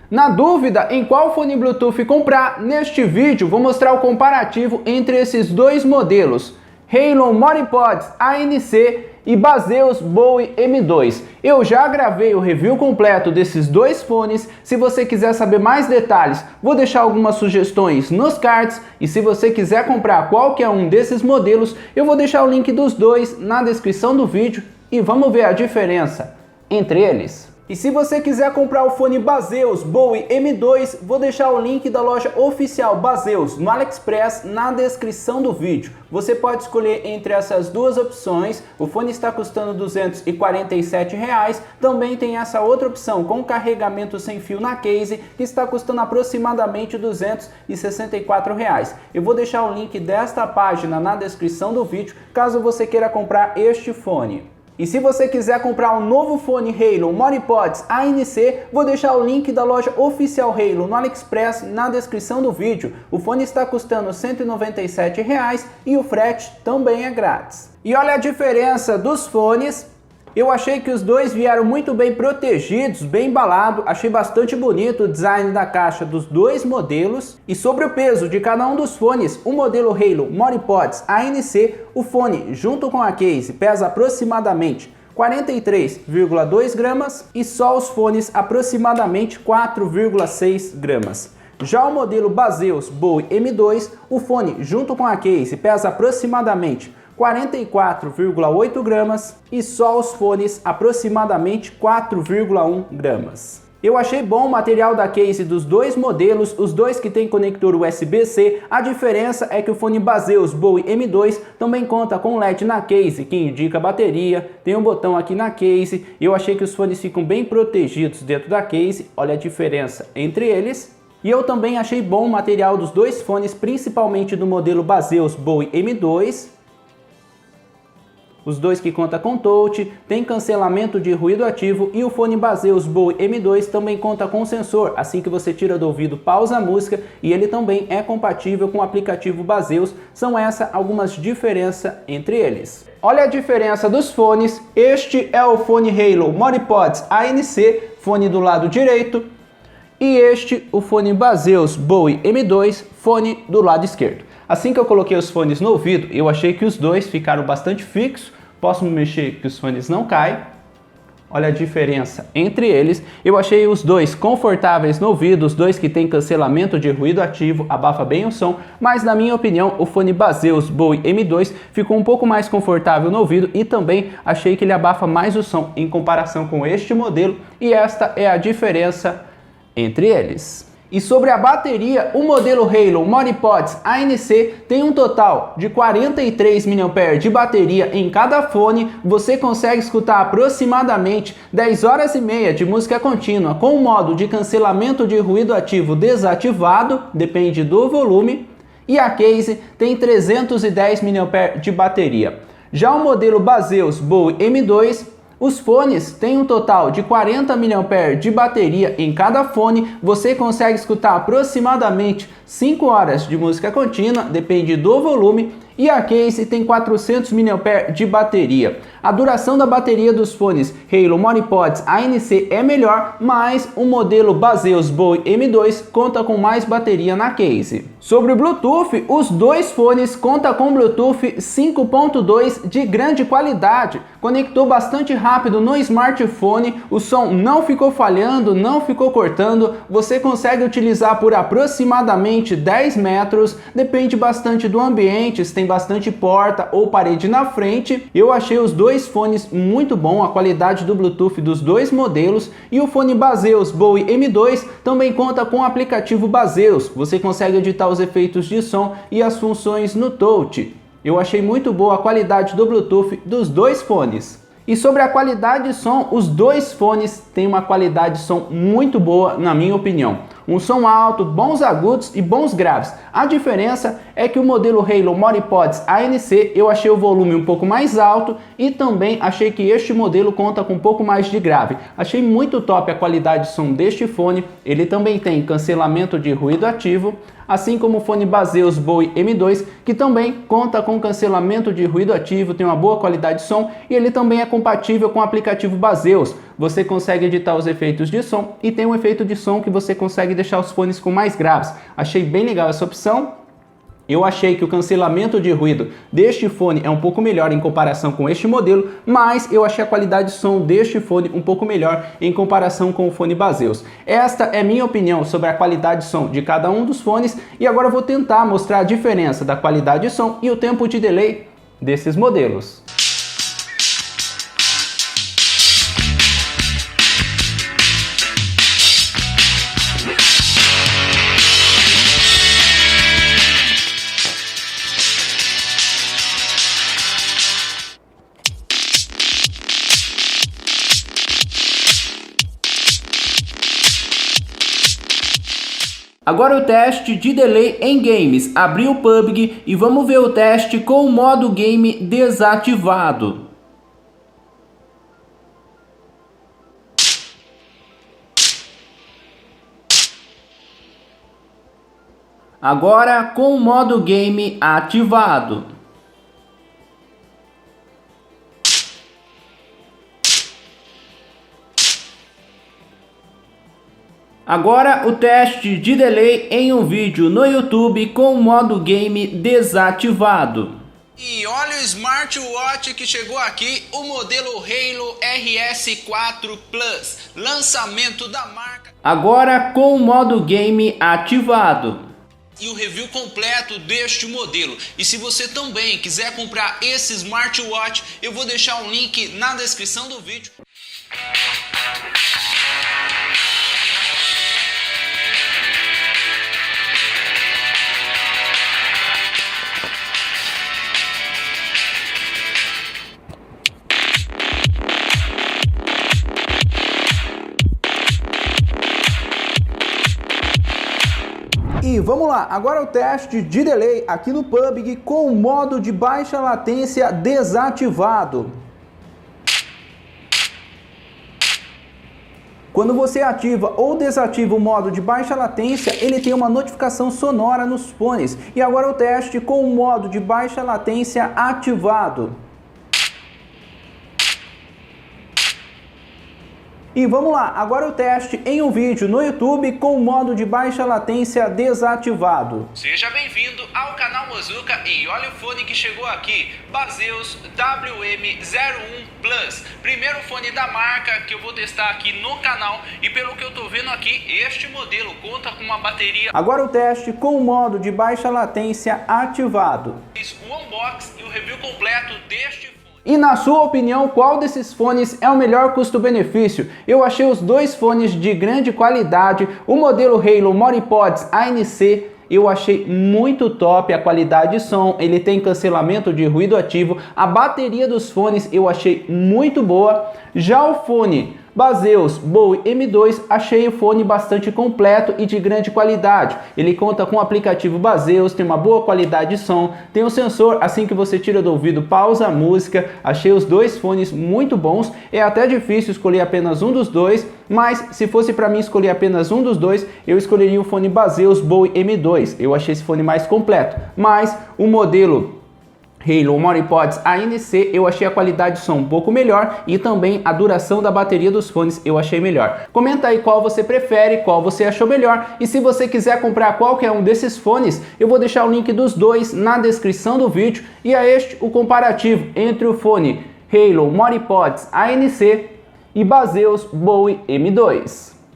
Na dúvida em qual fone Bluetooth comprar, neste vídeo vou mostrar o comparativo entre esses dois modelos, Halon Monipods ANC e Baseus Bowie M2. Eu já gravei o review completo desses dois fones. Se você quiser saber mais detalhes, vou deixar algumas sugestões nos cards, e se você quiser comprar qualquer um desses modelos, eu vou deixar o link dos dois na descrição do vídeo e vamos ver a diferença entre eles. E se você quiser comprar o fone Baseus Bowie M2, vou deixar o link da loja oficial Baseus no AliExpress na descrição do vídeo. Você pode escolher entre essas duas opções. O fone está custando R$ 247. Também tem essa outra opção com carregamento sem fio na case, que está custando aproximadamente R$ 264. Eu vou deixar o link desta página na descrição do vídeo, caso você queira comprar este fone. E se você quiser comprar um novo fone Halon Monipods ANC, vou deixar o link da loja oficial Halon no AliExpress na descrição do vídeo. O fone está custando R$ 197 e o frete também é grátis. E olha a diferença dos fones. Eu achei que os dois vieram muito bem protegidos, bem embalado, achei bastante bonito o design da caixa dos dois modelos. E sobre o peso de cada um dos fones, o modelo Halon Monipods ANC, o fone junto com a case pesa aproximadamente 43,2 gramas e só os fones aproximadamente 4,6 gramas. Já o modelo Baseus Bowie M2, o fone junto com a case pesa aproximadamente 44,8 gramas e só os fones aproximadamente 4,1 gramas. Eu achei bom o material da case dos dois modelos, os dois que tem conector USB-C. A diferença é que o fone Baseus Bowie M2 também conta com LED na case, que indica a bateria, tem um botão aqui na case. Eu achei que os fones ficam bem protegidos dentro da case, olha a diferença entre eles. E eu também achei bom o material dos dois fones, principalmente do modelo Baseus Bowie M2. Os dois que conta com touch, tem cancelamento de ruído ativo, e o fone Baseus Bowie M2 também conta com sensor, assim que você tira do ouvido pausa a música, e ele também é compatível com o aplicativo Baseus. São essas algumas diferenças entre eles. Olha a diferença dos fones. Este é o fone Halon Monipods ANC, fone do lado direito, e este o fone Baseus Bowie M2, fone do lado esquerdo. Assim que eu coloquei os fones no ouvido, eu achei que os dois ficaram bastante fixos. Posso me mexer que os fones não caem. Olha a diferença entre eles. Eu achei os dois confortáveis no ouvido, os dois que tem cancelamento de ruído ativo, abafa bem o som, mas na minha opinião o fone Baseus Bowie M2 ficou um pouco mais confortável no ouvido e também achei que ele abafa mais o som em comparação com este modelo, e esta é a diferença entre eles. E sobre a bateria, o modelo Halon Monipods ANC tem um total de 43 mAh de bateria em cada fone. Você consegue escutar aproximadamente 10 horas e meia de música contínua com o modo de cancelamento de ruído ativo desativado, depende do volume, e a case tem 310 mAh de bateria. Já o modelo Baseus Bowie M2, os fones têm um total de 40 mAh de bateria em cada fone. Você consegue escutar aproximadamente 5 horas de música contínua, depende do volume, e a case tem 400 mAh de bateria. A duração da bateria dos fones Halon Monipods ANC é melhor, mas o modelo Baseus Bowie M2 conta com mais bateria na case. Sobre o Bluetooth, os dois fones contam com Bluetooth 5.2 de grande qualidade. Conectou bastante rápido no smartphone, o som não ficou falhando, não ficou cortando. Você consegue utilizar por aproximadamente 10 metros, depende bastante do ambiente, se tem bastante porta ou parede na frente. Eu achei os dois fones muito bom, a qualidade do Bluetooth dos dois modelos, e o fone Baseus Bowie M2 também conta com o aplicativo Baseus. Você consegue editar os efeitos de som e as funções no touch. Eu achei muito boa a qualidade do Bluetooth dos dois fones. E sobre a qualidade de som, os dois fones têm uma qualidade de som muito boa, na minha opinião. Um som alto, bons agudos e bons graves. A diferença é que o modelo Halon Monipods ANC eu achei o volume um pouco mais alto e também achei que este modelo conta com um pouco mais de grave. Achei muito top a qualidade de som deste fone. Ele também tem cancelamento de ruído ativo, assim como o fone Baseus Bowie M2, que também conta com cancelamento de ruído ativo, tem uma boa qualidade de som e ele também é compatível com o aplicativo Baseus. você consegue editar os efeitos de som e tem um efeito de som que você consegue deixar os fones com mais graves. Achei bem legal essa opção. Eu achei que o cancelamento de ruído deste fone é um pouco melhor em comparação com este modelo, mas eu achei a qualidade de som deste fone um pouco melhor em comparação com o fone Baseus. Esta é minha opinião sobre a qualidade de som de cada um dos fones e agora eu vou tentar mostrar a diferença da qualidade de som e o tempo de delay desses modelos. Agora o teste de delay em games. Abri o PUBG e vamos ver o teste com o modo game desativado. Agora com o modo game ativado. Agora o teste de delay em um vídeo no YouTube com o modo game desativado. E olha o smartwatch que chegou aqui, o modelo Halo RS4 Plus, lançamento da marca. Agora com o modo game ativado. E o review completo deste modelo. E se você também quiser comprar esse smartwatch, eu vou deixar um link na descrição do vídeo. E vamos lá, agora o teste de delay aqui no PUBG com o modo de baixa latência desativado. Quando você ativa ou desativa o modo de baixa latência, ele tem uma notificação sonora nos fones. E agora o teste com o modo de baixa latência ativado. E vamos lá, agora o teste em um vídeo no YouTube com o modo de baixa latência desativado. Seja bem-vindo ao canal Mozuka e olha o fone que chegou aqui, Baseus WM01 Plus, primeiro fone da marca que eu vou testar aqui no canal e pelo que eu tô vendo aqui, este modelo conta com uma bateria. Agora o teste com o modo de baixa latência ativado. O unboxing e o review completo deste fone. E na sua opinião, qual desses fones é o melhor custo-benefício? Eu achei os dois fones de grande qualidade, o modelo Halo MoriPods ANC, eu achei muito top a qualidade de som, ele tem cancelamento de ruído ativo, a bateria dos fones eu achei muito boa, já o fone Baseus Bowie M2, achei o fone bastante completo e de grande qualidade. Ele conta com o aplicativo Baseus, tem uma boa qualidade de som, tem um sensor, assim que você tira do ouvido, pausa a música. Achei os dois fones muito bons. É até difícil escolher apenas um dos dois, mas se fosse para mim escolher apenas um dos dois, eu escolheria o fone Baseus Bowie M2. Eu achei esse fone mais completo, mas o modelo Halo MoriPods ANC eu achei a qualidade de som um pouco melhor e também a duração da bateria dos fones eu achei melhor. Comenta aí qual você prefere, qual você achou melhor e se você quiser comprar qualquer um desses fones, eu vou deixar o link dos dois na descrição do vídeo e é este o comparativo entre o fone Halo MoriPods ANC e Baseus Bowie M2.